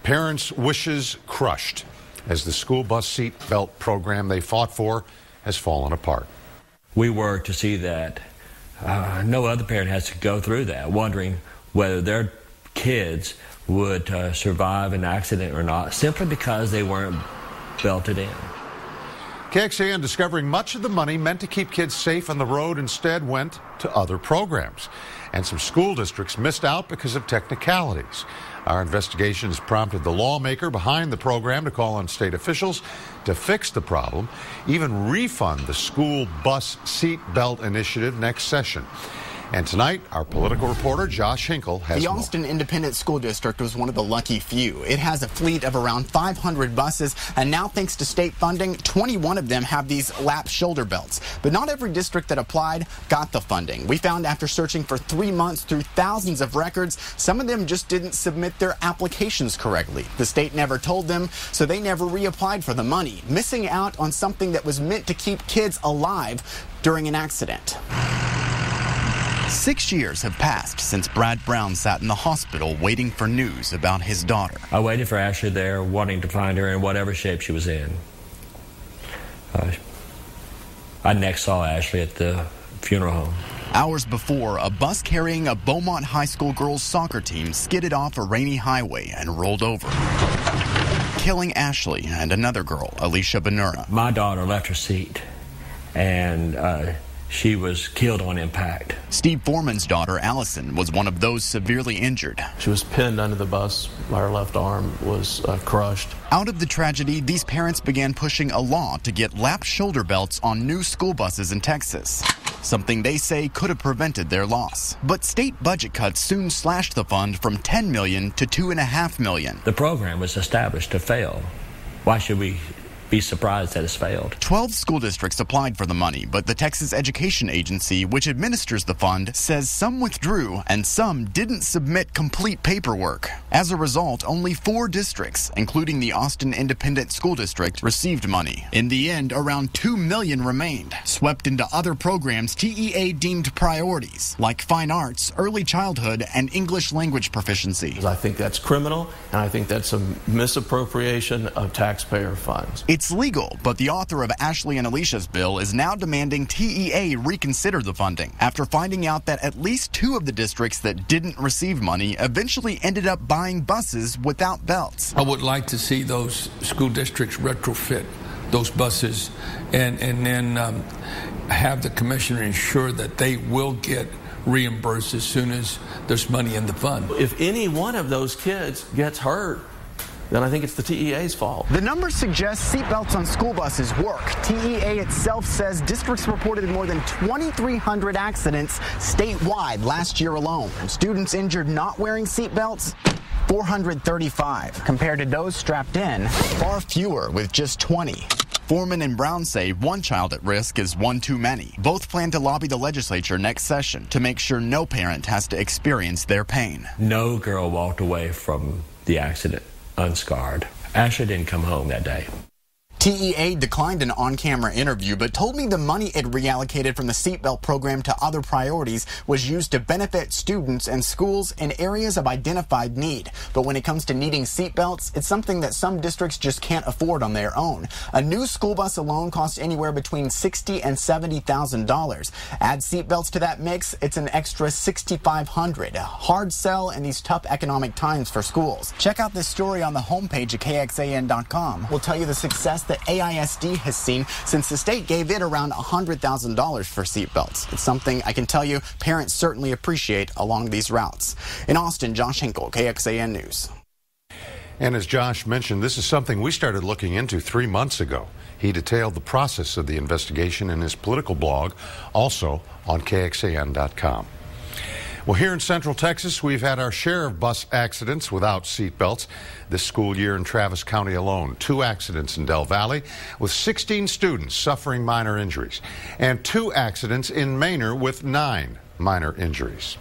Parents' wishes crushed as the school bus seat belt program they fought for has fallen apart. We work to see that no other parent has to go through that, wondering whether their kids would survive an accident or not, simply because they weren't belted in. KXAN discovering much of the money meant to keep kids safe on the road instead went to other programs. And some school districts missed out because of technicalities. Our investigation has prompted the lawmaker behind the program to call on state officials to fix the problem, even refund the school bus seat belt initiative next session. And tonight, our political reporter, Josh Hinkle, has The more. Austin Independent School District was one of the lucky few. It has a fleet of around 500 buses, and now thanks to state funding, 21 of them have these lap shoulder belts. But not every district that applied got the funding. We found after searching for 3 months through thousands of records, some of them just didn't submit their applications correctly. The state never told them, so they never reapplied for the money, missing out on something that was meant to keep kids alive during an accident. 6 years have passed since Brad Brown sat in the hospital waiting for news about his daughter. I waited for Ashley there, wanting to find her in whatever shape she was in. I next saw Ashley at the funeral home. Hours before, a bus carrying a Beaumont High School girls soccer team skidded off a rainy highway and rolled over, killing Ashley and another girl, Alicia Benura. My daughter left her seat, and she was killed on impact. Steve Foreman's daughter, Allison, was one of those severely injured. She was pinned under the bus. Her left arm was crushed. Out of the tragedy, these parents began pushing a law to get lap shoulder belts on new school buses in Texas, something they say could have prevented their loss. But state budget cuts soon slashed the fund from $10 million to $2.5 million. The program was established to fail. Why should we be surprised that it's failed? 12 school districts applied for the money, but the Texas Education Agency, which administers the fund, says some withdrew and some didn't submit complete paperwork. As a result, only 4 districts, including the Austin Independent School District, received money. In the end, around $2 million remained, swept into other programs TEA deemed priorities, like fine arts, early childhood, and English language proficiency. I think that's criminal, and I think that's a misappropriation of taxpayer funds. It's legal, but the author of Ashley and Alicia's bill is now demanding TEA reconsider the funding after finding out that at least 2 of the districts that didn't receive money eventually ended up buying buses without belts. I would like to see those school districts retrofit those buses and then have the commissioner ensure that they will get reimbursed as soon as there's money in the fund. If any one of those kids gets hurt, then I think it's the TEA's fault. The numbers suggest seatbelts on school buses work. TEA itself says districts reported more than 2,300 accidents statewide last year alone. Students injured not wearing seatbelts, 435. Compared to those strapped in, far fewer with just 20. Foreman and Brown say one child at risk is one too many. Both plan to lobby the legislature next session to make sure no parent has to experience their pain. No girl walked away from the accident unscarred. Ashley didn't come home that day. TEA declined an on-camera interview, but told me the money it reallocated from the seatbelt program to other priorities was used to benefit students and schools in areas of identified need. But when it comes to needing seatbelts, it's something that some districts just can't afford on their own. A new school bus alone costs anywhere between $60,000 and $70,000. Add seatbelts to that mix, it's an extra $6,500. A hard sell in these tough economic times for schools. Check out this story on the homepage at KXAN.com. We'll tell you the success that AISD has seen since the state gave it around $100,000 for seatbelts. It's something I can tell you parents certainly appreciate along these routes. In Austin, Josh Hinkle, KXAN News. And as Josh mentioned, this is something we started looking into 3 months ago. He detailed the process of the investigation in his political blog, also on KXAN.com. Well, here in Central Texas, we've had our share of bus accidents without seatbelts this school year in Travis County alone. 2 accidents in Del Valle with 16 students suffering minor injuries, and 2 accidents in Manor with 9 minor injuries.